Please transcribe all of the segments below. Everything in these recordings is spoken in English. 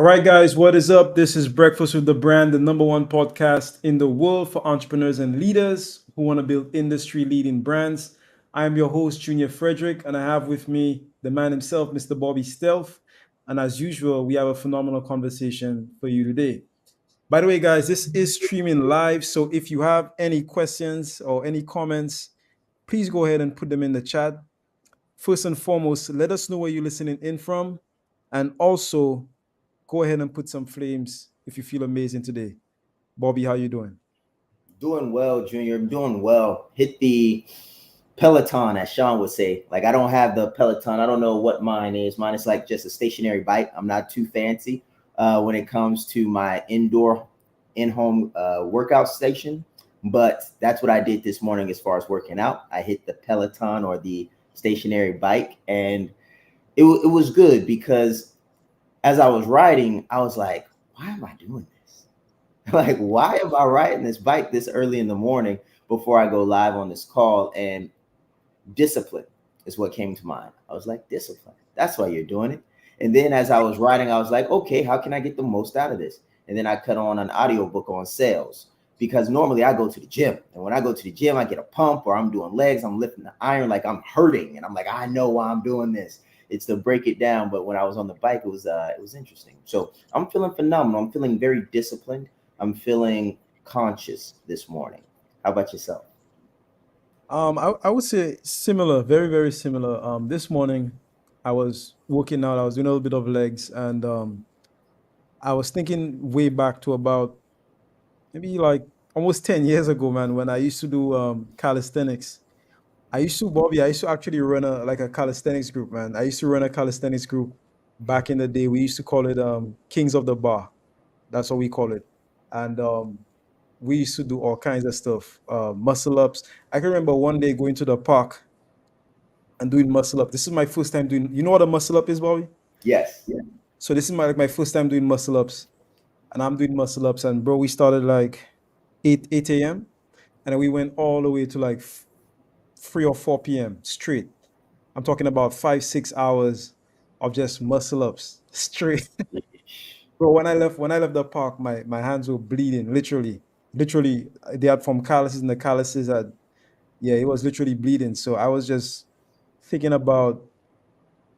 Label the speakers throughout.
Speaker 1: All right, guys, what is up? This is Breakfast with the Brand, the number one podcast in the world for entrepreneurs and leaders who want to build industry leading brands. I am your host, Junior Frederick, and I have with me the man himself, Mr. Bobby Stealth. And as usual, we have a phenomenal conversation for you today. By the way, guys, this is streaming live. So if you have any questions or any comments, please go ahead and put them in the chat. First and foremost, let us know where you're listening in from. And also, go ahead and put some flames if you feel amazing today. Bobby, how you doing?
Speaker 2: Doing well, Junior. I'm doing well. Hit the Peloton, as Shaan would say. Like, I don't have the Peloton. I don't know what mine is. Mine is like just a stationary bike. I'm not too fancy when it comes to my indoor in-home workout station. But that's what I did this morning as far as working out. I hit the Peloton or the stationary bike, and it was good because as I was riding, I was like, why am I doing this? Like, why am I riding this bike this early in the morning before I go live on this call? And discipline is what came to mind. I was like, discipline. That's why you're doing it. And then as I was writing, I was like, okay, how can I get the most out of this? And then I cut on an audiobook on sales because normally I go to the gym. And when I go to the gym, I get a pump or I'm doing legs, I'm lifting the iron, like I'm hurting. And I'm like, I know why I'm doing this. It's to break it down. But when I was on the bike, it was interesting. So I'm feeling phenomenal. I'm feeling very disciplined. I'm feeling conscious this morning. How about yourself?
Speaker 1: I would say similar, very, very similar. This morning, I was working out, I was doing a little bit of legs, and I was thinking way back to about maybe like almost 10 years ago, man, when I used to do calisthenics. Bobby, I used to actually run a calisthenics group, man. I used to run a calisthenics group back in the day. We used to call it Kings of the Bar. That's what we call it. And we used to do all kinds of stuff, muscle ups. I can remember one day going to the park and doing muscle up. This is my first time doing. You know what a muscle up is, Bobby?
Speaker 2: Yes.
Speaker 1: So this is my first time doing muscle ups, and I'm doing muscle ups. And bro, we started like eight a.m. and then we went all the way to like 3 or 4 p.m. straight. I'm talking about 5 6 hours of just muscle ups straight. Bro, when I left the park, my hands were bleeding, literally. Literally, they had from calluses and the calluses had, yeah, it was literally bleeding. So I was just thinking about,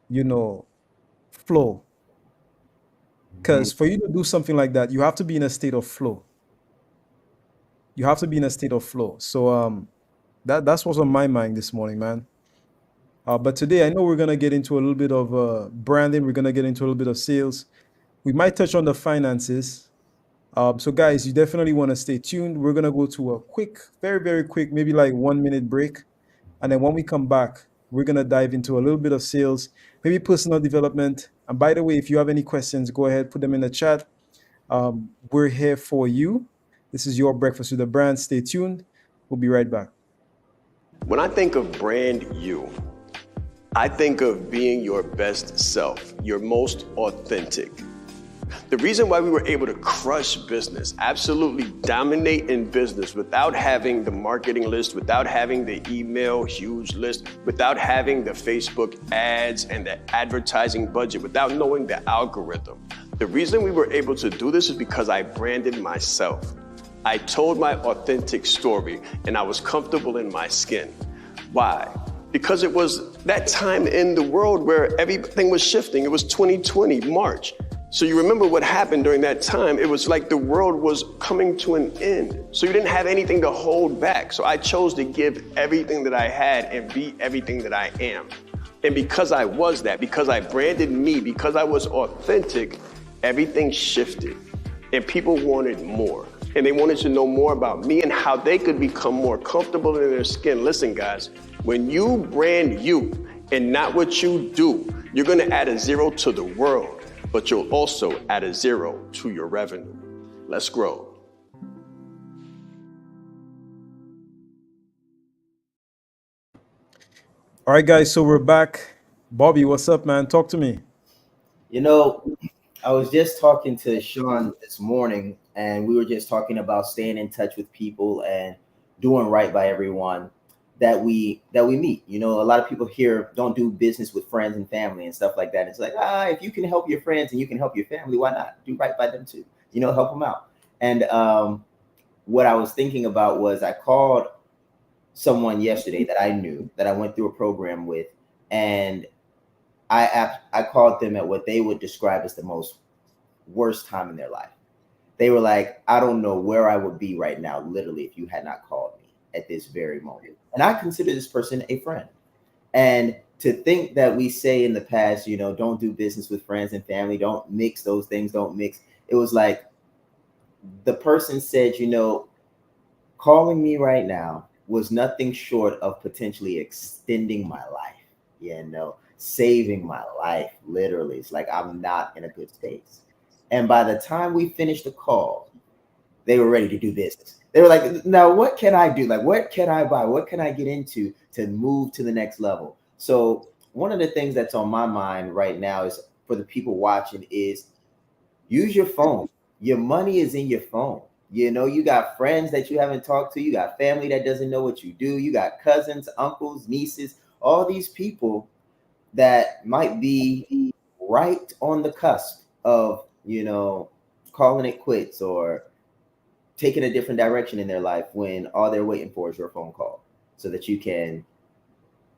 Speaker 1: you know, flow.
Speaker 2: Mhm.
Speaker 1: Because for you to do something like that, you have to be in a state of flow. You have to be in a state of flow. So that's what's on my mind this morning, man. But today I know we're gonna get into a little bit of branding, we're gonna get into a little bit of sales. We might touch on the finances. So guys, you definitely want to stay tuned. We're gonna go to a quick, very, very quick, maybe like 1 minute break. And then when we come back, we're gonna dive into a little bit of sales, maybe personal development. And by the way, if you have any questions, go ahead, put them in the chat. We're here for you. This is your breakfast with the brand. Stay tuned. We'll be right back.
Speaker 3: When I think of brand you, I think of being your best self, your most authentic. The reason why we were able to crush business, absolutely dominate in business without having the marketing list, without having the email huge list, without having the Facebook ads and the advertising budget, without knowing the algorithm. The reason we were able to do this is because I branded myself. I told my authentic story and I was comfortable in my skin. Why? Because it was that time in the world where everything was shifting. It was 2020, March. So you remember what happened during that time. It was like the world was coming to an end. So you didn't have anything to hold back. So I chose to give everything that I had and be everything that I am. And because I was that, because I branded me, because I was authentic, everything shifted. And people wanted more. And they wanted to know more about me and how they could become more comfortable in their skin. Listen, guys, when you brand you and not what you do, you're gonna add a zero to the world, but you'll also add a zero to your revenue. Let's grow.
Speaker 1: All right, guys. So we're back. Bobby, what's up, man? Talk to me.
Speaker 2: You know, I was just talking to Shaan this morning, and we were just talking about staying in touch with people and doing right by everyone. that we meet. You know, a lot of people here don't do business with friends and family and stuff like that. It's like, if you can help your friends and you can help your family, why not do right by them too? You know, help them out. And what I was thinking about was I called someone yesterday that I knew that I went through a program with, and I called them at what they would describe as the most worst time in their life. They were like, I don't know where I would be right now, literally, if you had not called me at this very moment. And I consider this person a friend. And to think that we say in the past, you know, don't do business with friends and family, don't mix those things, don't mix. It was like the person said, you know, calling me right now was nothing short of potentially extending my life, you know, saving my life. Literally, it's like I'm not in a good space. And by the time we finished the call, they were ready to do business. They were like, now what can I do? Like, what can I buy? What can I get into to move to the next level? So one of the things that's on my mind right now is for the people watching is use your phone. Your money is in your phone. You know, you got friends that you haven't talked to, you got family that doesn't know what you do, you got cousins, uncles, nieces, all these people that might be right on the cusp of, you know, calling it quits or taking a different direction in their life when all they're waiting for is your phone call so that you can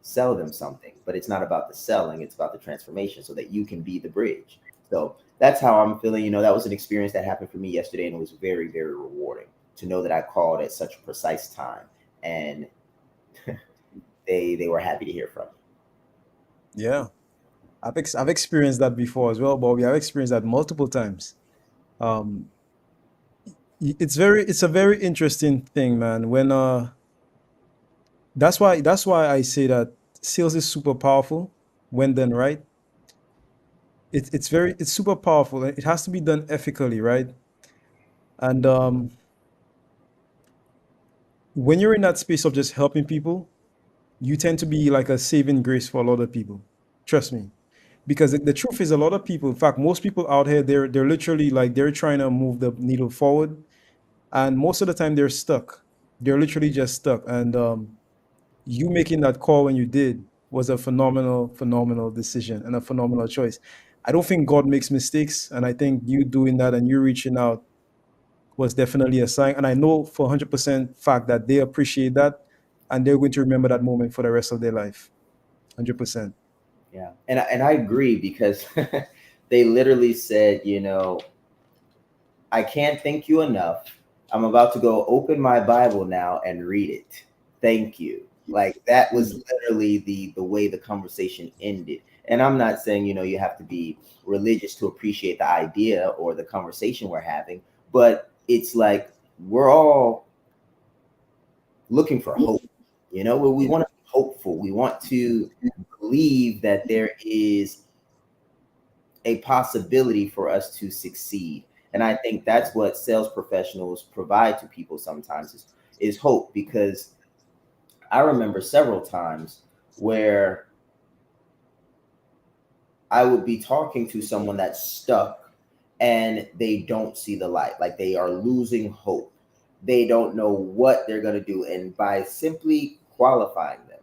Speaker 2: sell them something. But it's not about the selling, it's about the transformation so that you can be the bridge. So that's how I'm feeling. You know, that was an experience that happened for me yesterday, and it was very, very rewarding to know that I called at such a precise time, and they were happy to hear from me.
Speaker 1: Yeah, I've experienced that before as well, Bobby. I've experienced that multiple times. Um, it's a very interesting thing, man. When that's why I say that sales is super powerful when done right. It's super powerful. And it has to be done ethically, right? And when you're in that space of just helping people, you tend to be like a saving grace for a lot of people. Trust me. Because the truth is a lot of people, in fact, most people out here, they're literally like they're trying to move the needle forward. And most of the time they're stuck. They're literally just stuck. And you making that call when you did was a phenomenal decision and a phenomenal choice. I don't think God makes mistakes, and I think you doing that and you reaching out was definitely a sign. And I know for 100% fact that they appreciate that, and they're going to remember that moment for the rest of their life. 100%.
Speaker 2: Yeah, and I agree because they literally said, you know, I can't thank you enough. I'm about to go open my Bible now and read it. Thank you. Like that was literally the way the conversation ended. And I'm not saying, you know, you have to be religious to appreciate the idea or the conversation we're having, but it's like we're all looking for hope. You know, we want to be hopeful. We want to believe that there is a possibility for us to succeed. And I think that's what sales professionals provide to people sometimes is hope. Because I remember several times where I would be talking to someone that's stuck and they don't see the light, like they are losing hope. They don't know what they're going to do. And by simply qualifying them,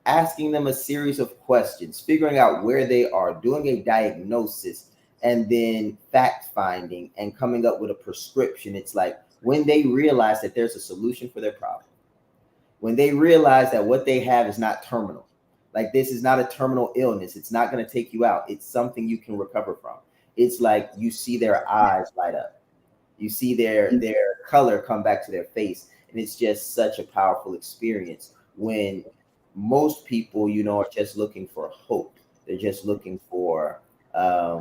Speaker 2: asking them a series of questions, figuring out where they are, doing a diagnosis, and then fact finding and coming up with a prescription. It's like when they realize that there's a solution for their problem, when they realize that what they have is not terminal, like this is not a terminal illness, it's not going to take you out, it's something you can recover from. It's like you see their eyes light up, you see their color come back to their face, and it's just such a powerful experience when most people, you know, are just looking for hope. They're just looking for a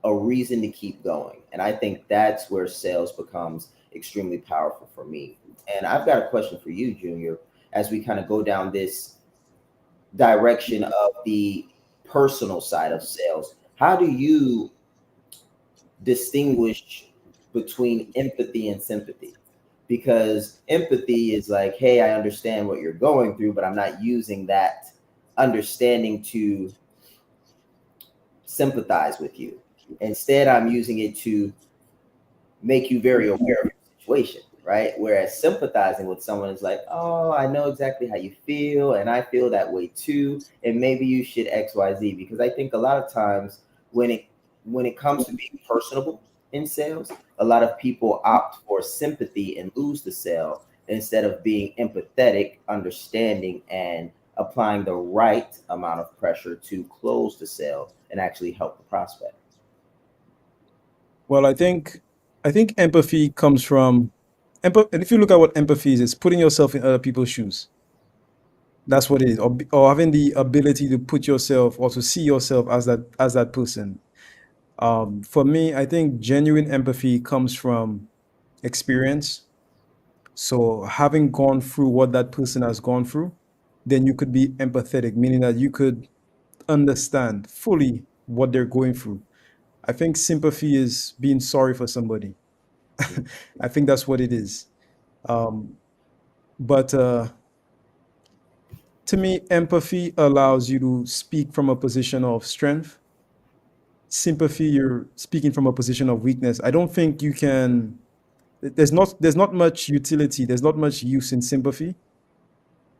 Speaker 2: reason to keep going. And I think that's where sales becomes extremely powerful for me. And I've got a question for you, Junior, as we kind of go down this direction of the personal side of sales. How do you distinguish between empathy and sympathy? Because empathy is like, hey, I understand what you're going through, but I'm not using that understanding to sympathize with you. Instead, I'm using it to make you very aware of your situation. right? Whereas sympathizing with someone is like, oh, I know exactly how you feel, and I feel that way too, and maybe you should XYZ. Because I think a lot of times when it comes to being personable in sales, a lot of people opt for sympathy and lose the sale instead of being empathetic, understanding, and applying the right amount of pressure to close the sale and actually help the prospect.
Speaker 1: Well, I think empathy comes from and if you look at what empathy is, it's putting yourself in other people's shoes. That's what it is, or having the ability to put yourself or to see yourself as that person. For me, I think genuine empathy comes from experience. So having gone through what that person has gone through, then you could be empathetic, meaning that you could understand fully what they're going through. I think sympathy is being sorry for somebody. I think that's what it is. Um, but to me, empathy allows you to speak from a position of strength. Sympathy, you're speaking from a position of weakness. I don't think you can. There's not much utility. There's not much use in sympathy.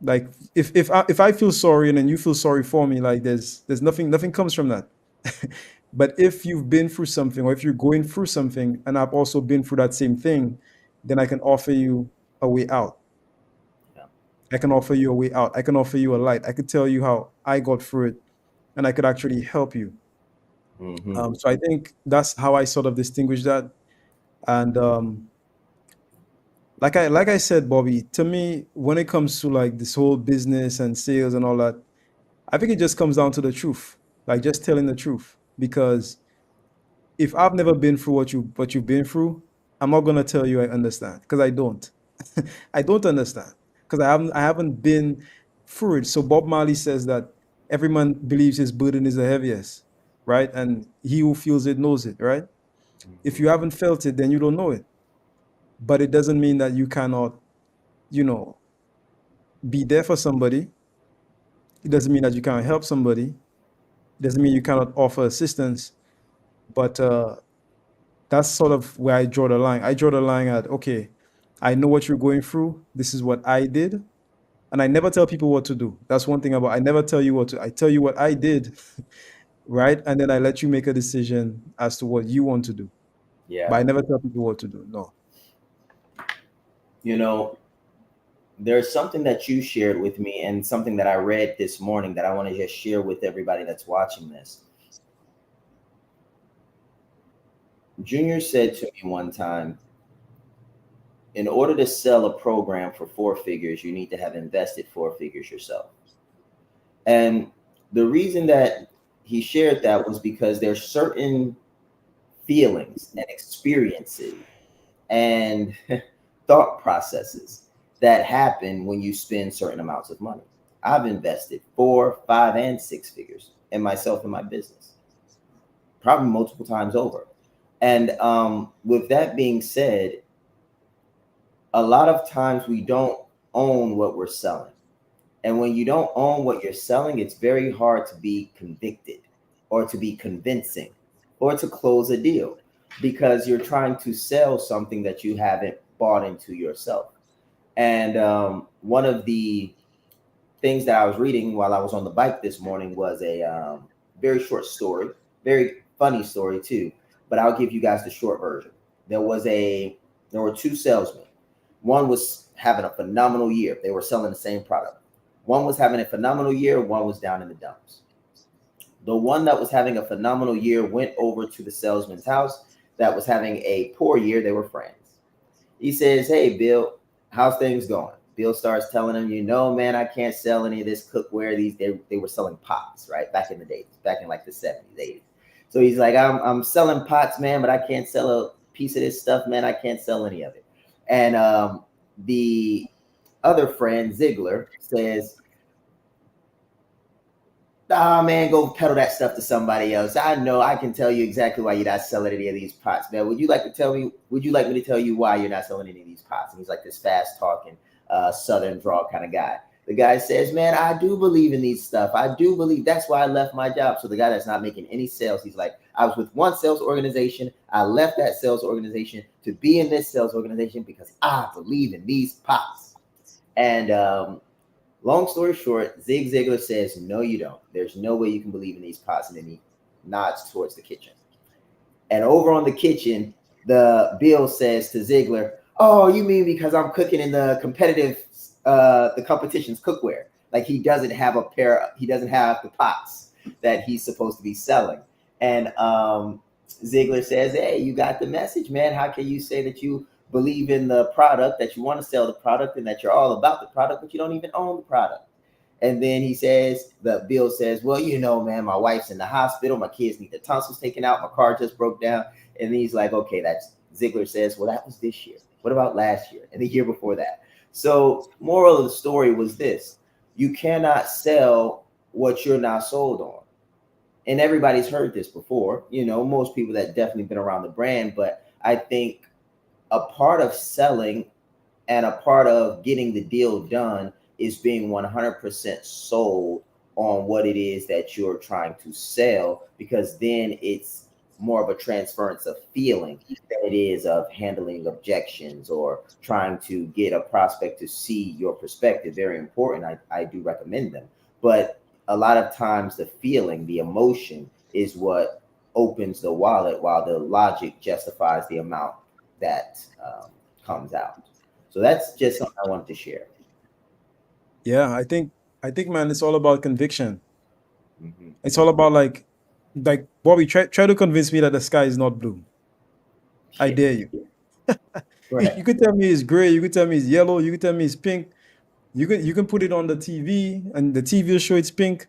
Speaker 1: Like if I feel sorry and then you feel sorry for me, like there's nothing comes from that. But if you've been through something or if you're going through something and I've also been through that same thing, then I can offer you a way out.
Speaker 2: Yeah.
Speaker 1: I can offer you a way out. I can offer you a light. I could tell you how I got through it and I could actually help you.
Speaker 2: Hmm.
Speaker 1: So I think that's how I sort of distinguish that. And like I said, Bobby, to me, when it comes to like this whole business and sales and all that, I think it just comes down to the truth, like just telling the truth. Because if I've never been through what you've been through, I'm not gonna tell you I understand because I don't. I don't understand because I haven't been through it. So Bob Marley says that every man believes his burden is the heaviest, right? And he who feels it knows it, right? If you haven't felt it, then you don't know it. But it doesn't mean that you cannot, you know, be there for somebody. It doesn't mean that you can't help somebody. It doesn't mean you cannot offer assistance. But that's sort of where I draw the line. I draw the line at, okay, I know what you're going through. This is what I did. And I never tell people what to do. That's one thing about I never tell you what to. I tell you what I did, right? And then I let you make a decision as to what you want to do. But
Speaker 2: Yeah.
Speaker 1: I never tell people what to do. No.
Speaker 2: You know, there's something that you shared with me and something that I read this morning that I want to just share with everybody that's watching this. Junior said to me one time, in order to sell a program for 4 figures, you need to have invested 4 figures yourself. And the reason that he shared that was because there's certain feelings and experiences and thought processes that happen when you spend certain amounts of money. I've invested 4, 5, and 6 figures in myself and my business, probably multiple times over. And with that being said, a lot of times we don't own what we're selling. And when you don't own what you're selling, it's very hard to be convicted or to be convincing or to close a deal because you're trying to sell something that you haven't bought into yourself. And one of the things that I was reading while I was on the bike this morning was a very short story, very funny story too. But I'll give you guys the short version. There were 2 salesmen. One was having a phenomenal year. They were selling the same product. One was having a phenomenal year. One was down in the dumps. The one that was having a phenomenal year went over to the salesman's house that was having a poor year. They were friends. He says, "Hey, Bill, how's things going?" Bill starts telling him, man, I can't sell any of this cookware. They were selling pots, right? Back in the days, back in like the 70s, 80s. So he's like, I'm selling pots, man, but I can't sell a piece of this stuff, man. I can't sell any of it. And the other friend, Ziegler, says, "Ah, man, go peddle that stuff to somebody else. I know, I can tell you exactly why you're not selling any of these pots, man. Would you like me to tell you why you're not selling any of these pots?" And he's like this fast talking, Southern draw kind of guy. The guy says, man, I do believe in these stuff. I do believe that's why I left my job. So the guy that's not making any sales, he's like, I was with one sales organization. I left that sales organization to be in this sales organization because I believe in these pots. And long story short, Zig Ziglar says, no, you don't. There's no way you can believe in these pots. And then he nods towards the kitchen. And over on the kitchen, the Bill says to Ziegler, oh, you mean because I'm cooking in the the competition's cookware. Like he doesn't have he doesn't have the pots that he's supposed to be selling. And Ziegler says, hey, you got the message, man. How can you say that you believe in the product, that you want to sell the product, and that you're all about the product, but you don't even own the product? And then the Bill says, well, man, my wife's in the hospital. My kids need the tonsils taken out. My car just broke down. And then he's like, okay, Ziegler says, well, that was this year. What about last year and the year before that? So moral of the story was this: you cannot sell what you're not sold on. And everybody's heard this before, most people that definitely been around the brand. But I think a part of selling and a part of getting the deal done is being 100% sold on what it is that you're trying to sell, because then it's more of a transference of feeling than it is of handling objections or trying to get a prospect to see your perspective. Very important. I do recommend them. But a lot of times the feeling, the emotion is what opens the wallet, while the logic justifies the amount that comes out. So that's just something I wanted to share.
Speaker 1: Yeah, I think, man, it's all about conviction.
Speaker 2: Mm-hmm.
Speaker 1: It's all about like Bobby, try to convince me that the sky is not blue. I
Speaker 2: Yeah.
Speaker 1: dare you.
Speaker 2: Right.
Speaker 1: You could tell me it's gray, you could tell me it's yellow, you could tell me it's pink. You can put it on the TV and the TV will show it's pink.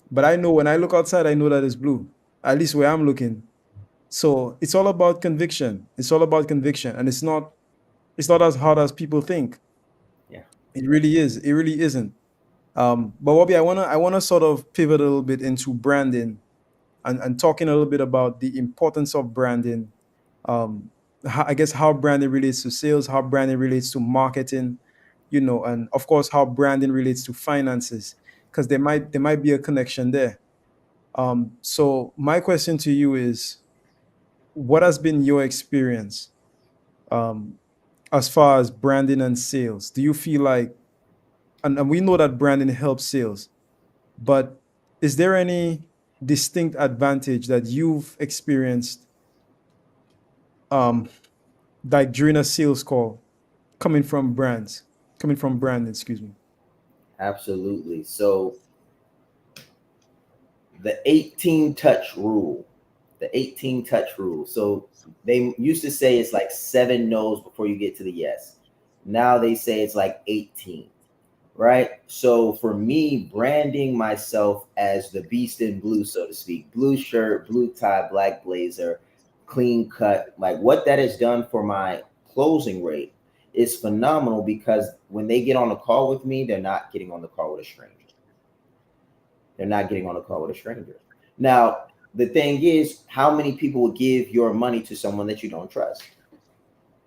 Speaker 1: But I know when I look outside, I know that it's blue. At least where I'm looking. So it's all about conviction. It's all about conviction. And it's not as hard as people think.
Speaker 2: Yeah.
Speaker 1: It really is. It really isn't. But Bobby, I wanna sort of pivot a little bit into branding and talking a little bit about the importance of branding. I guess how branding relates to sales, how branding relates to marketing, and of course how branding relates to finances, because there might be a connection there. So my question to you is, what has been your experience um, as far as branding and sales? Do you feel like, and we know that branding helps sales, but is there any distinct advantage that you've experienced, um, like during a sales call, coming from branding, excuse me?
Speaker 2: Absolutely. So the 18 touch rule, the 18 touch rule. So they used to say it's like 7 no's before you get to the yes. Now they say it's like 18, right? So for me, branding myself as the beast in blue, so to speak, blue shirt, blue tie, black blazer, clean cut, like what that has done for my closing rate is phenomenal, because when they get on a call with me, they're not getting on the call with a stranger. They're not getting on a call with a stranger. Now, the thing is, how many people will give your money to someone that you don't trust?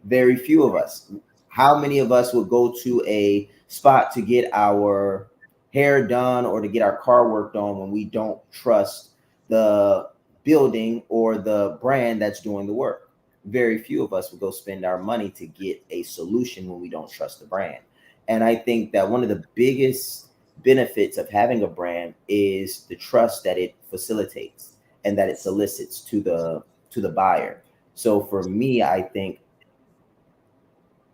Speaker 2: Very few of us. How many of us will go to a spot to get our hair done or to get our car worked on when we don't trust the building or the brand that's doing the work? Very few of us will go spend our money to get a solution when we don't trust the brand. And I think that one of the biggest benefits of having a brand is the trust that it facilitates and that it solicits to the buyer. So for me, I think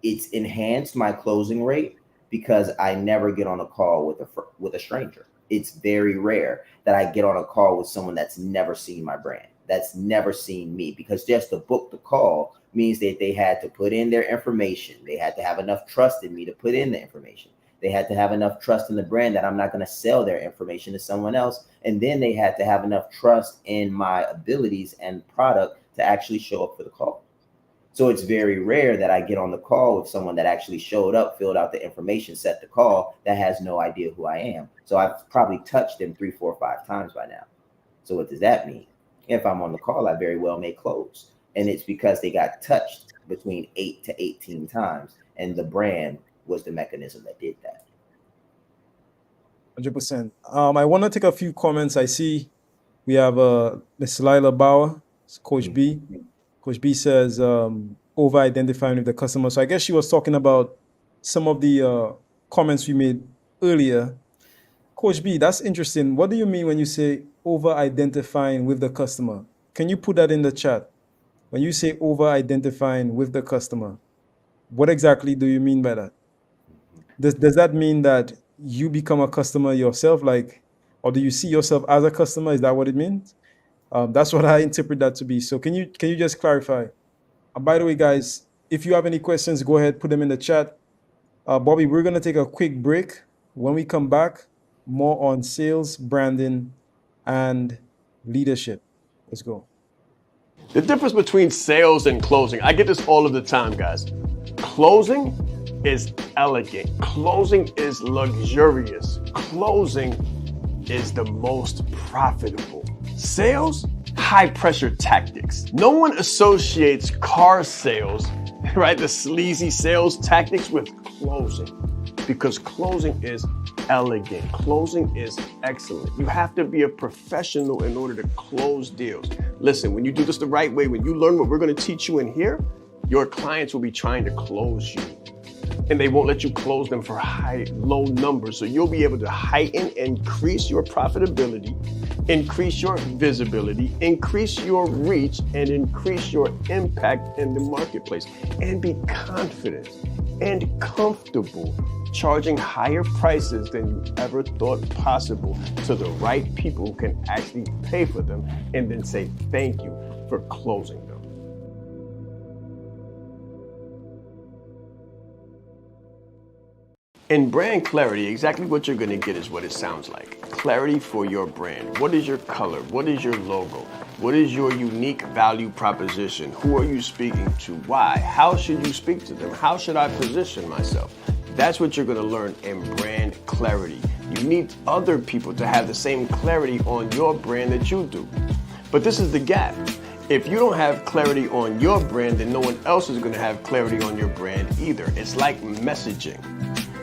Speaker 2: it's enhanced my closing rate because I never get on a call with a stranger. It's very rare that I get on a call with someone that's never seen my brand, that's never seen me, because just to book the call means that they had to put in their information. They had to have enough trust in me to put in the information. They had to have enough trust in the brand that I'm not going to sell their information to someone else. And then they had to have enough trust in my abilities and product to actually show up for the call. So it's very rare that I get on the call with someone that actually showed up, filled out the information, set the call, that has no idea who I am. So I've probably touched them 3, 4, 5 times by now. So what does that mean? If I'm on the call, I very well may close. And it's because they got touched between 8 to 18 times. And the brand was the mechanism that did that.
Speaker 1: 100%. I want to take a few comments. I see we have Miss Lila Bauer, Coach B. Coach B says over identifying with the customer. So I guess she was talking about some of the comments we made earlier. Coach B, that's interesting. What do you mean when you say over identifying with the customer? Can you put that in the chat? When you say over identifying with the customer, what exactly do you mean by that? Does that mean that you become a customer yourself, like, or do you see yourself as a customer? Is that what it means? That's what I interpret that to be. So can you just clarify? By the way, guys, if you have any questions, go ahead, put them in the chat. Bobby, we're gonna take a quick break. When we come back, more on sales, branding, and leadership. Let's go.
Speaker 3: The difference between sales and closing, I get this all of the time, guys. Closing is elegant. Closing is luxurious. Closing is the most profitable. Sales, high pressure tactics. No one associates car sales, right? The sleazy sales tactics with closing, because closing is elegant. Closing is excellent. You have to be a professional in order to close deals. Listen, when you do this the right way, when you learn what we're going to teach you in here, your clients will be trying to close you, and they won't let you close them for low numbers. So you'll be able to heighten, increase your profitability, increase your visibility, increase your reach, and increase your impact in the marketplace, and be confident and comfortable charging higher prices than you ever thought possible to the right people who can actually pay for them, and then say thank you for closing them. In brand clarity, exactly what you're going to get is what it sounds like. Clarity for your brand. What is your color? What is your logo? What is your unique value proposition? Who are you speaking to? Why? How should you speak to them? How should I position myself? That's what you're going to learn in brand clarity. You need other people to have the same clarity on your brand that you do. But this is the gap. If you don't have clarity on your brand, then no one else is going to have clarity on your brand either. It's like messaging.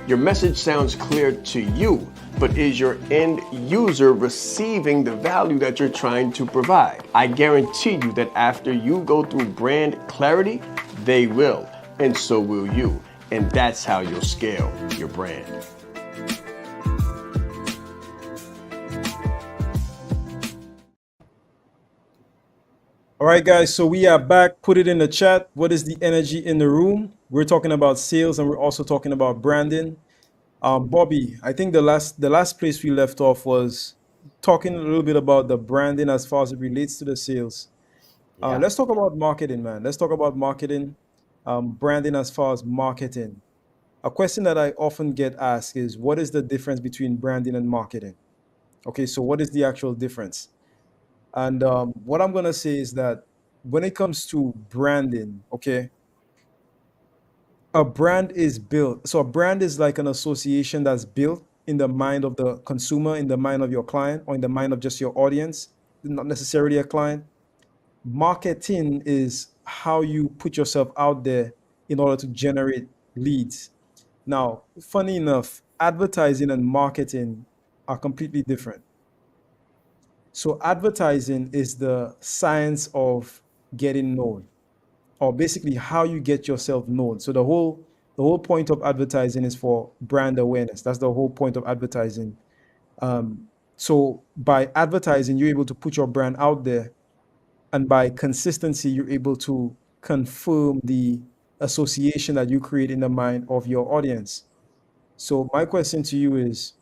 Speaker 3: Your message sounds clear to you, but is your end user receiving the value that you're trying to provide? I guarantee you that after you go through brand clarity, they will, and so will you. And that's how you'll scale your brand.
Speaker 1: All right, guys, so we are back. Put it in the chat. What is the energy in the room? We're talking about sales, and we're also talking about branding. Bobby, I think the last place we left off was talking a little bit about the branding as far as it relates to the sales.
Speaker 2: Yeah.
Speaker 1: Let's talk about marketing, man. Let's talk about marketing, branding as far as marketing. A question that I often get asked is, what is the difference between branding and marketing? Okay, so what is the actual difference? And what I'm gonna say is that when it comes to branding, okay, a brand is built. So a brand is like an association that's built in the mind of the consumer, in the mind of your client, or in the mind of just your audience, not necessarily a client. Marketing is how you put yourself out there in order to generate leads. Now, funny enough, advertising and marketing are completely different. So advertising is the science of getting known, or basically how you get yourself known. So the whole point of advertising is for brand awareness. That's the whole point of advertising. So by advertising, you're able to put your brand out there, and by consistency, you're able to confirm the association that you create in the mind of your audience. So my question to you is,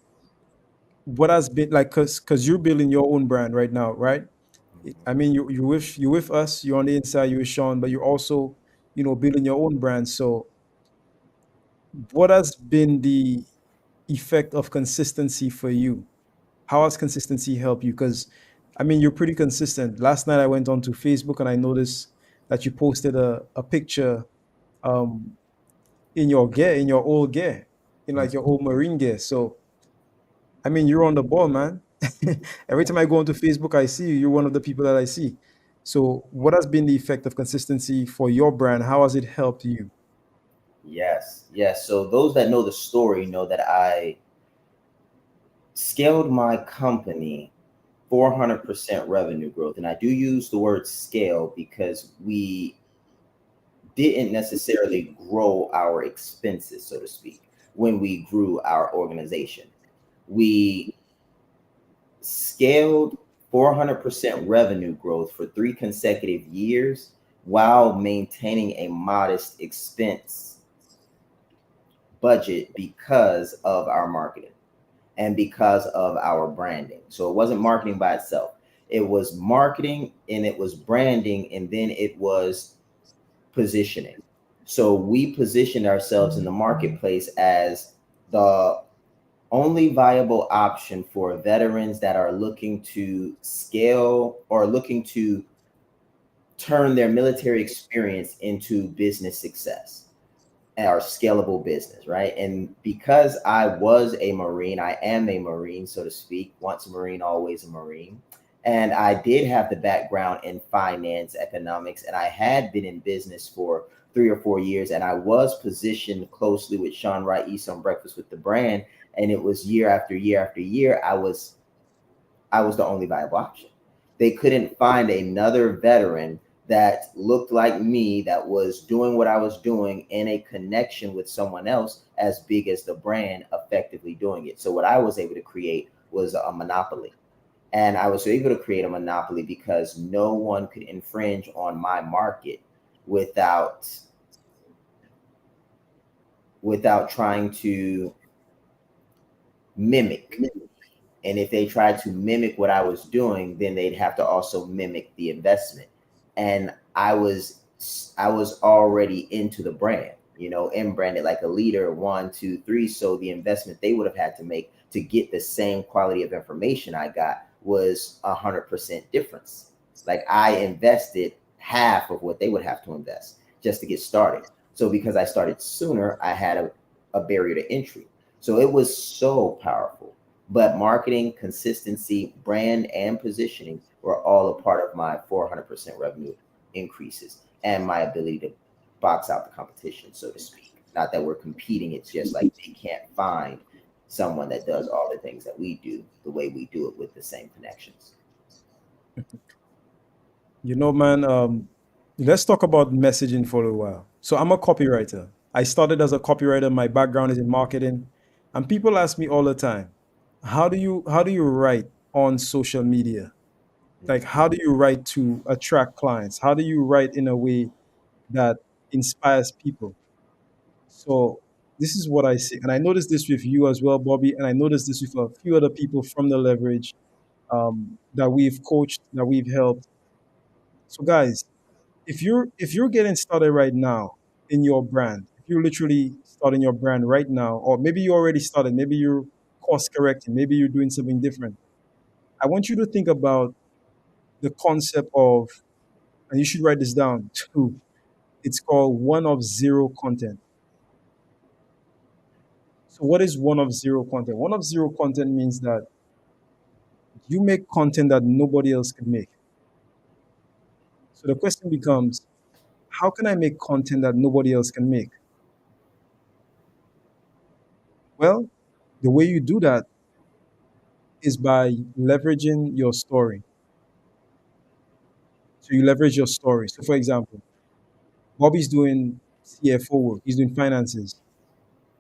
Speaker 1: what has been like, because you're building your own brand right now, right? I mean, you with us, you're on the inside, you're with Shaan, but you're also, building your own brand. So what has been the effect of consistency for you? How has consistency helped you? Because I mean, you're pretty consistent. Last night I went onto Facebook and I noticed that you posted a picture um in your gear, in your old gear, in like your old marine gear. So I mean, you're on the ball, man. Every time I go onto Facebook, I see you. You're one of the people that I see. So what has been the effect of consistency for your brand? How has it helped you?
Speaker 2: Yes. So those that know the story know that scaled my company 400% revenue growth. And I do use the word scale because we didn't necessarily grow our expenses, so to speak, when we grew our organization. We scaled 400% revenue growth for 3 consecutive years while maintaining a modest expense budget because of our marketing and because of our branding. So it wasn't marketing by itself. It was marketing and it was branding and then it was positioning. So we positioned ourselves in the marketplace as the only viable option for veterans that are looking to scale or looking to turn their military experience into business success or scalable business, right? And because I was a Marine, I am a Marine, so to speak, once a Marine, always a Marine. And I did have the background in finance, economics, and I had been in business for 3 or 4 years. And I was positioned closely with Shaan Wright East on Breakfast with the Brand. And it was year after year after year, I was the only viable option. They couldn't find another veteran that looked like me that was doing what I was doing in a connection with someone else as big as the brand effectively doing it. So what I was able to create was a monopoly. And I was able to create a monopoly because no one could infringe on my market without trying to mimic. And if they tried to mimic what I was doing, then they'd have to also mimic the investment. And I was already into the brand, and branded like a leader, 1, 2, 3. So the investment they would have had to make to get the same quality of information I got was 100% difference. Like I invested half of what they would have to invest just to get started. So because I started sooner, I had a barrier to entry. So it was so powerful. But marketing, consistency, brand, and positioning were all a part of my 400% revenue increases and my ability to box out the competition, so to speak. Not that we're competing, it's just like they can't find someone that does all the things that we do the way we do it with the same connections.
Speaker 1: Man, let's talk about messaging for a while. So I'm a copywriter. I started as a copywriter. My background is in marketing, and people ask me all the time, how do you write on social media? Like, how do you write to attract clients? How do you write in a way that inspires people? So this is what I see, and I noticed this with you as well, Bobby, and I noticed this with a few other people from the leverage that we've coached, that we've helped. So guys, if you're getting started right now in your brand, if you're literally starting your brand right now, or maybe you already started, maybe you're course correcting, maybe you're doing something different. I want you to think about the concept of, and you should write this down too. It's called one of zero content. So what is one of zero content? One of zero content means that you make content that nobody else can make. So the question becomes, how can I make content that nobody else can make? Well, the way you do that is by leveraging your story. So you leverage your story. So for example, Bobby's doing CFO work, he's doing finances,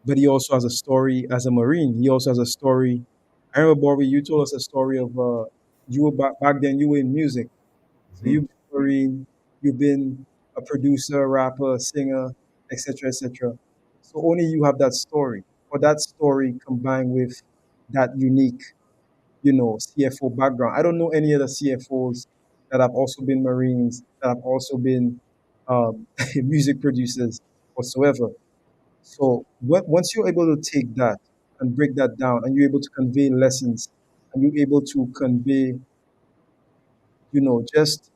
Speaker 1: but he also has a story as a Marine. He also has a story. I remember, Bobby, you told us a story of you were back then, you were in music. So
Speaker 2: Mhm.
Speaker 1: you've been a Marine, you've been a producer, rapper, singer, etc., etc. So only you have that story, or that story combined with that unique, CFO background. I don't know any other CFOs that have also been Marines, that have also been music producers whatsoever. So once you're able to take that and break that down, and you're able to convey lessons, and you're able to convey, just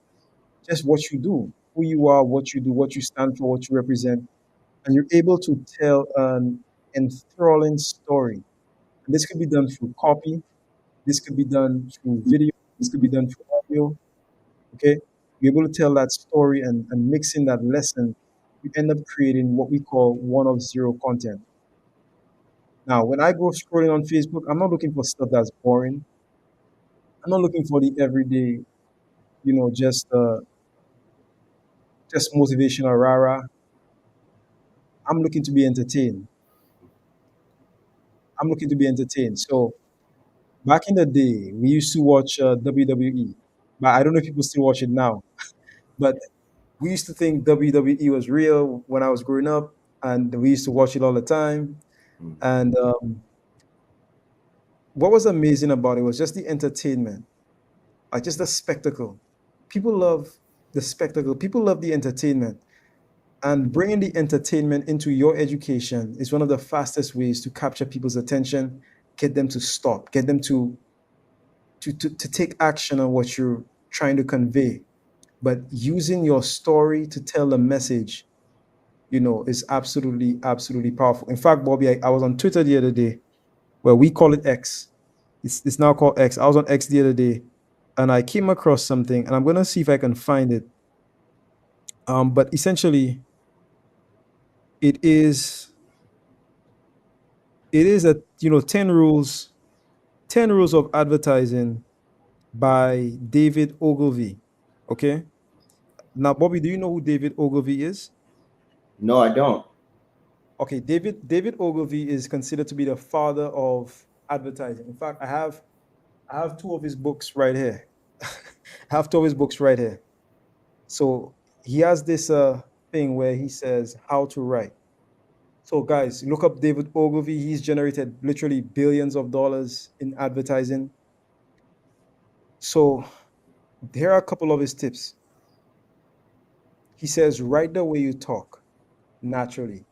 Speaker 1: what you do, who you are, what you do, what you stand for, what you represent, and you're able to tell an enthralling story. And this could be done through copy, this could be done through video, this could be done through audio. Okay, you're able to tell that story and mix in that lesson. You end up creating what we call one of zero content. Now, when I go scrolling on Facebook, I'm not looking for stuff that's boring. I'm not looking for the everyday, you know, just motivational rara. I'm looking to be entertained. I'm looking to be entertained. So back in the day, we used to watch WWE, but I don't know if people still watch it now. But we used to think WWE was real when I was growing up, and we used to watch it all the time.
Speaker 2: Mhm.
Speaker 1: And what was amazing about it was just the entertainment, like just the spectacle. People love the spectacle. People love the entertainment. And bringing the entertainment into your education is one of the fastest ways to capture people's attention, get them to stop, get them to take action on what you're trying to convey. But using your story to tell a message, you know, is absolutely, absolutely powerful. In fact, Bobby, I was on Twitter the other day, where we call it X. It's now called X. I was on X the other day, and I came across something, and I'm gonna see if I can find it. But essentially, it is it is a, you know, 10 rules of advertising by David Ogilvy. Okay. Now, Bobby, do you know who David Ogilvy is?
Speaker 2: No, I don't.
Speaker 1: Okay, David Ogilvy is considered to be the father of advertising. In fact, I have two of his books right here. I have two of his books right here. So he has this thing where he says how to write. So guys, look up David Ogilvy. He's generated literally billions of dollars in advertising. So here are a couple of his tips. He says, write the way you talk naturally.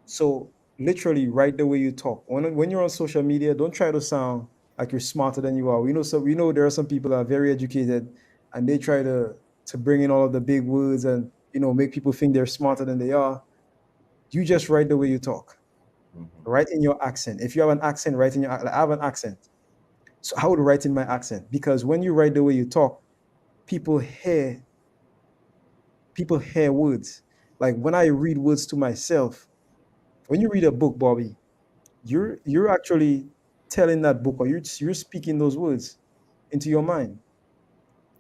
Speaker 1: So literally write the way you talk. When you're on social media, don't try to sound like you're smarter than you are. We know there are some people that are very educated and they try to bring in all of the big words and, you know, make people think they're smarter than they are. You just write the way you talk.
Speaker 2: Mhm.
Speaker 1: Write in your accent. If you have an accent, write in your I have an accent. So I would write in my accent because when you write the way you talk, people hear people hear words. Like when I read words to myself, when you read a book, Bobby, you're actually telling that book or you're speaking those words into your mind.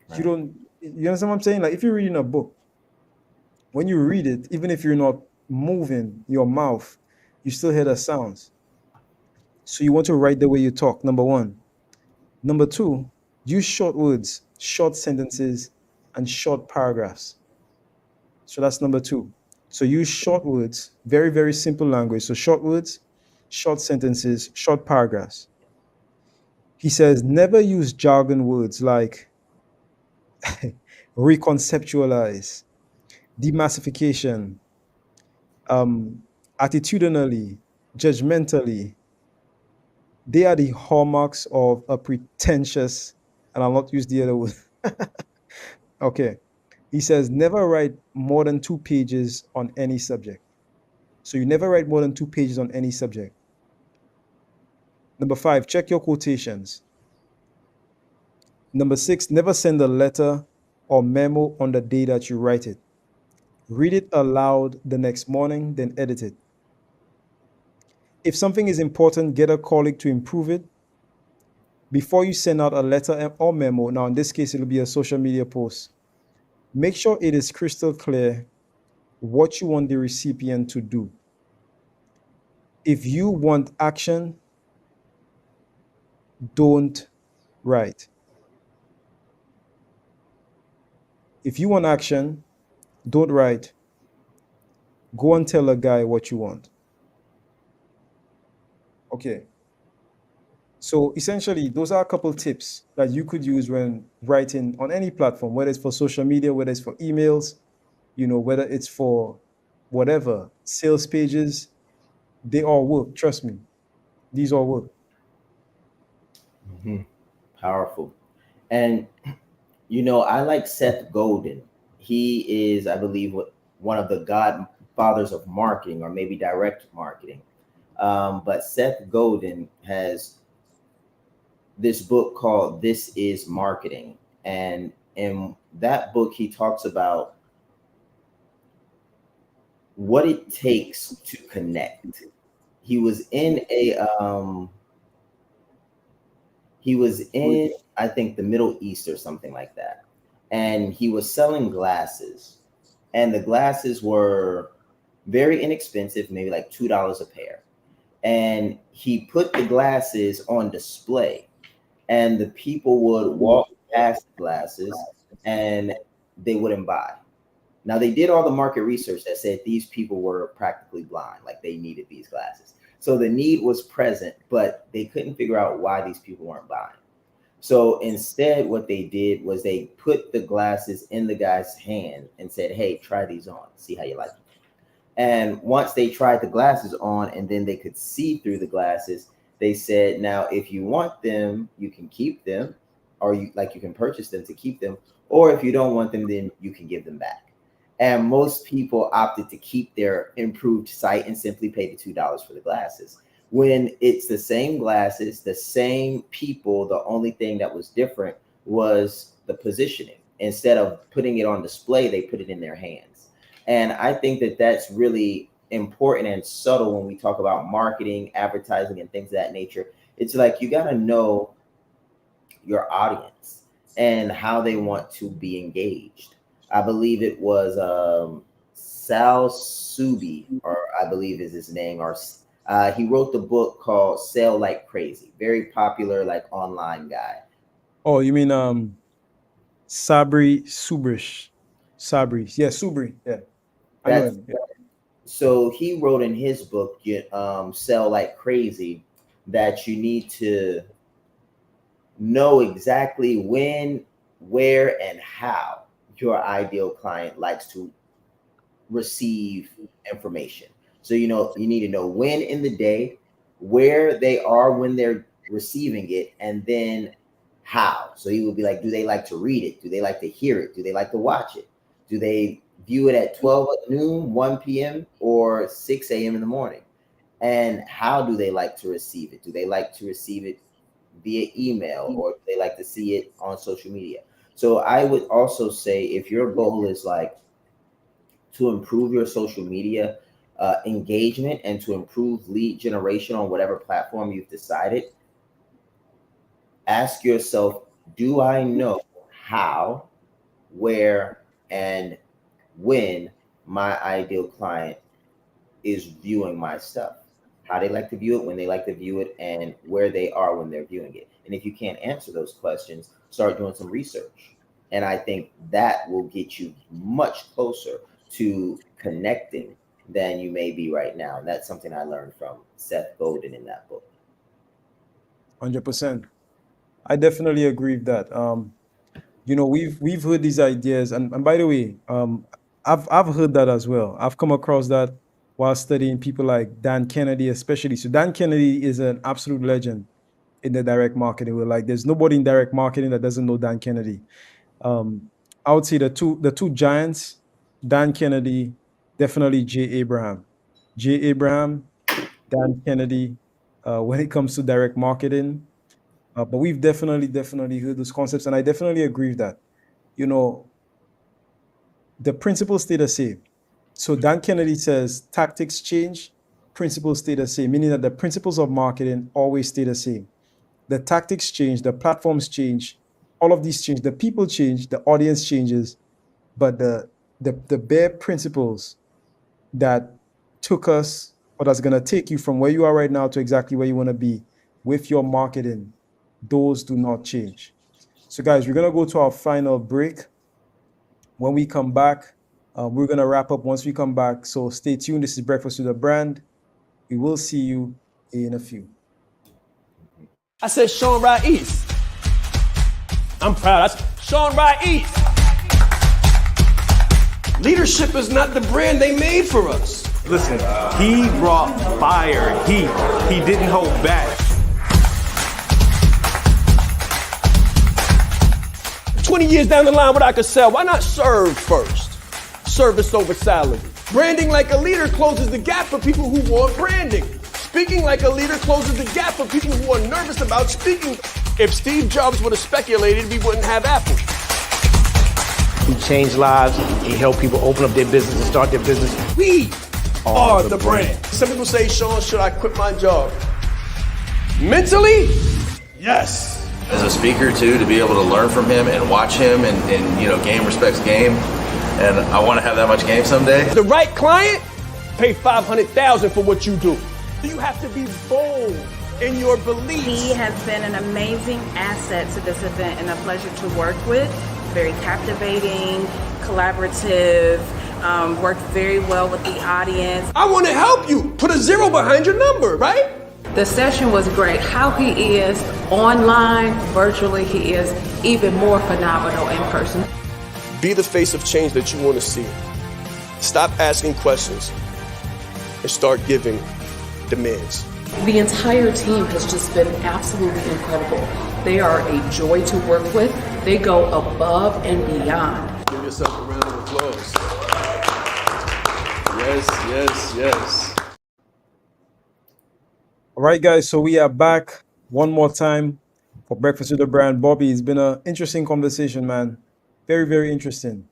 Speaker 1: You
Speaker 2: Right.
Speaker 1: don't you understand what I'm saying? Like if you're reading a book, when you read it, even if you're not moving your mouth, you still hear the sounds. So you want to write the way you talk, number one. Number two, use short words, short sentences, and short paragraphs. So that's number two. So use short words, very, very simple language. So short words, short sentences, short paragraphs. He says, never use jargon words like reconceptualize, demassification, um, attitudinally, judgmentally. They are the hallmarks of a pretentious, and I'll not use the other word. Okay. He says, never write more than 2 pages on any subject. So you never write more than 2 pages on any subject. Number five, check your quotations. Number six, never send a letter or memo on the day that you write it. Read it aloud the next morning, then edit it. If something is important, get a colleague to improve it. Before you send out a letter or memo, now in this case, it'll be a social media post, make sure it is crystal clear what you want the recipient to do. If you want action, don't write. If you want action, don't write. Go and tell a guy what you want. Okay. So essentially, those are a couple tips that you could use when writing on any platform, whether it's for social media, whether it's for emails, you know, whether it's for whatever, sales pages, they all work. Trust me, these all work.
Speaker 2: Mhm. Powerful. And I like Seth Godin. He is, I believe, one of the godfathers of marketing, or maybe direct marketing. But Seth Godin has this book called "This Is Marketing," and in that book, he talks about what it takes to connect. he was in I think the Middle East or something like that, and he was selling glasses, and the glasses were very inexpensive, maybe like $2 a pair, and he put the glasses on display, and the people would walk past the glasses and they wouldn't buy. Now, they did all the market research that said these people were practically blind, like they needed these glasses. So the need was present, but they couldn't figure out why these people weren't buying. So instead, what they did was they put the glasses in the guy's hand and said, hey, try these on, see how you like them. And once they tried the glasses on and then they could see through the glasses, they said, now, if you want them, you can keep them, or you can purchase them to keep them. Or if you don't want them, then you can give them back. And most people opted to keep their improved sight and simply pay the $2 for the glasses. When it's the same glasses, the same people, the only thing that was different was the positioning. Instead of putting it on display, they put it in their hands. And I think that that's really important and subtle when we talk about marketing, advertising, and things of that nature. It's like you got to know your audience and how they want to be engaged. I believe it was Sal Subi, or I believe is his name, or he wrote the book called Sell Like Crazy. Very popular, like online guy.
Speaker 1: Oh, you mean Sabri Subrish? Sabri, yeah, Subri, yeah. I know him. Yeah.
Speaker 2: So he wrote in his book, Sell Like Crazy, that you need to know exactly when, where, and how your ideal client likes to receive information. So, you need to know when in the day, where they are when they're receiving it, and then how. So he would be like, do they like to read it? Do they like to hear it? Do they like to watch it? Do they view it at 12 at noon, 1 p.m., or 6 a.m. in the morning? And how do they like to receive it? Do they like to receive it via email, or do they like to see it on social media? So I would also say, if your goal is like to improve your social media engagement and to improve lead generation on whatever platform you've decided, ask yourself, do I know how, where, and when my ideal client is viewing my stuff? How they like to view it, when they like to view it, and where they are when they're viewing it. And if you can't answer those questions, start doing some research. And I think that will get you much closer to connecting than you may be right now. And that's something I learned from Seth Godin in that book.
Speaker 1: 100%. I definitely agree with that. We've heard these ideas, and by the way, I've heard that as well. I've come across that while studying people like Dan Kennedy, especially. So Dan Kennedy is an absolute legend in the direct marketing. We're like, there's nobody in direct marketing that doesn't know Dan Kennedy. I would say the two giants, Dan Kennedy, definitely Jay Abraham. Jay Abraham, Dan Kennedy, when it comes to direct marketing. But we've definitely heard those concepts, and I definitely agree with that. The principles stay the same. So Dan Kennedy says tactics change, principles stay the same, meaning that the principles of marketing always stay the same. The tactics change, the platforms change, all of these change, the people change, the audience changes, but the bare principles that took us, or that's going to take you from where you are right now to exactly where you want to be with your marketing, those do not change. So guys, we're going to go to our final break. When we come back, we're going to wrap up once we come back. So stay tuned. This is Breakfast with a Brand. We will see you in a few.
Speaker 3: I said Shaan Ride East. I'm proud. I said Shaan Ride East. Leadership is not the brand they made for us.
Speaker 4: Listen, he brought fire, heat. He didn't hold back.
Speaker 3: 20 years down the line, what I could sell, why not serve first? Service over salary. Branding like a leader closes the gap for people who want branding. Speaking like a leader closes the gap for people who are nervous about speaking. If Steve Jobs would have speculated, we wouldn't have Apple.
Speaker 5: He changed lives. He helped people open up their business and start their business.
Speaker 3: We are the brand. Some people say, Shaan, should I quit my job? Mentally, yes.
Speaker 5: As a speaker too, to be able to learn from him and watch him and game respects game. And I want to have that much game someday.
Speaker 3: The right client, pay $500,000 for what you do. You have to be bold in your beliefs.
Speaker 6: He has been an amazing asset to this event and a pleasure to work with. Very captivating, collaborative, worked very well with the audience.
Speaker 3: I want to help you. Put a 0 behind your number, right?
Speaker 7: The session was great. How he is online, virtually, he is even more phenomenal in person.
Speaker 3: Be the face of change that you want to see. Stop asking questions and start giving demands.
Speaker 7: The entire team has just been absolutely incredible. They are a joy to work with. They go above and beyond.
Speaker 3: Give yourself a round of applause. Yes, yes, yes.
Speaker 1: All right, guys, so we are back one more time for Breakfast with the Brand. Bobby, it's been an interesting conversation, man. Very, very interesting.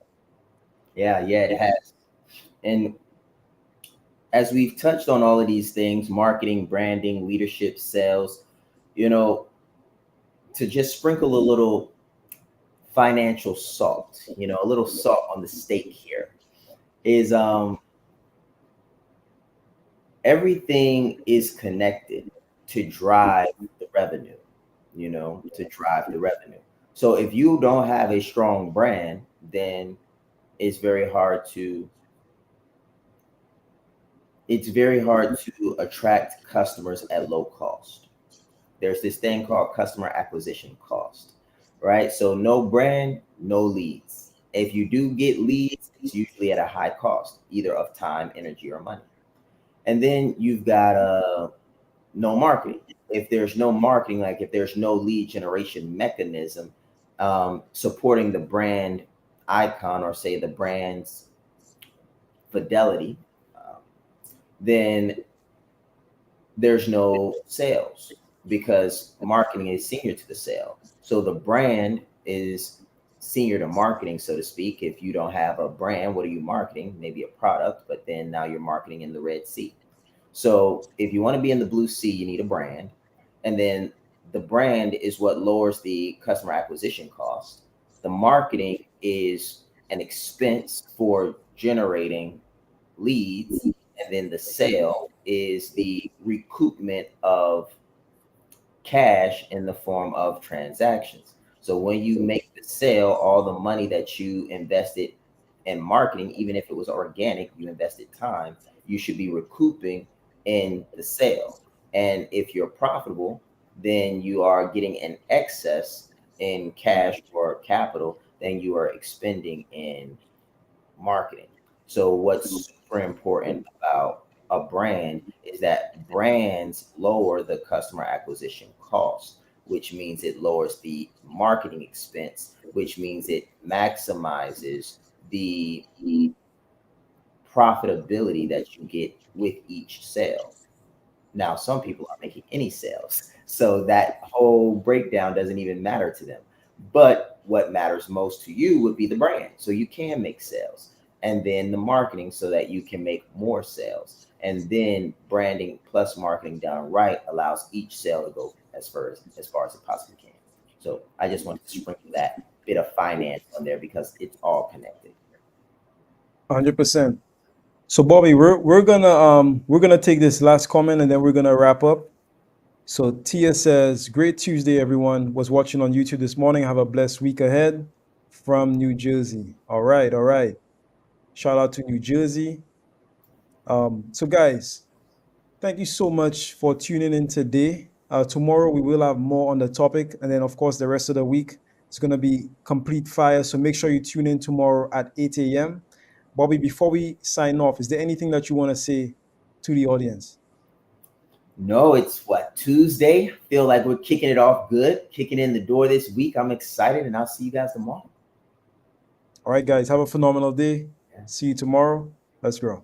Speaker 2: Yeah, it has. And as we've touched on all of these things, marketing, branding, leadership, sales, to just sprinkle a little financial salt, a little salt on the steak here is everything is connected to drive the revenue, to drive the revenue. So if you don't have a strong brand, then it's very hard to attract customers at low cost. There's this thing called customer acquisition cost, right? So no brand, no leads. If you do get leads, it's usually at a high cost, either of time, energy, or money. And then you've got no marketing. If there's no marketing, like if there's no lead generation mechanism supporting the brand icon or say the brand's fidelity, then there's no sales because marketing is senior to the sale. So the brand is senior to marketing, so to speak. If you don't have a brand, what are you marketing? Maybe a product, but then now you're marketing in the Red Sea. So if you want to be in the Blue Sea, you need a brand. And then the brand is what lowers the customer acquisition cost. The marketing is an expense for generating leads. And then the sale is the recoupment of cash in the form of transactions. So when you make the sale, all the money that you invested in marketing, even if it was organic, you invested time, you should be recouping in the sale. And if you're profitable, then you are getting an excess in cash or capital than you are expending in marketing. So what's super important about a brand is that brands lower the customer acquisition cost, which means it lowers the marketing expense, which means it maximizes the profitability that you get with each sale. Now, some people aren't making any sales, so that whole breakdown doesn't even matter to them. But what matters most to you would be the brand, so you can make sales, and then the marketing so that you can make more sales. And then branding plus marketing done right allows each sale to go as far as it possibly can. So I just wanted to sprinkle that bit of finance on there because it's all connected.
Speaker 1: 100%. So Bobby, we're gonna take this last comment and then we're gonna wrap up. So Tia says, "Great Tuesday, everyone. Was watching on YouTube this morning. Have a blessed week ahead from New Jersey." All right, all right. Shout out to New Jersey. So guys, thank you so much for tuning in today. Tomorrow we will have more on the topic, and then of course the rest of the week it's gonna be complete fire. So make sure you tune in tomorrow at 8 a.m. Bobby, before we sign off, is there anything that you want to say to the audience?
Speaker 2: No, it's Tuesday. Feel like we're kicking it off good, kicking in the door this week. I'm excited, and I'll see you guys tomorrow.
Speaker 1: All right, guys, have a phenomenal day. See you tomorrow. Let's grow.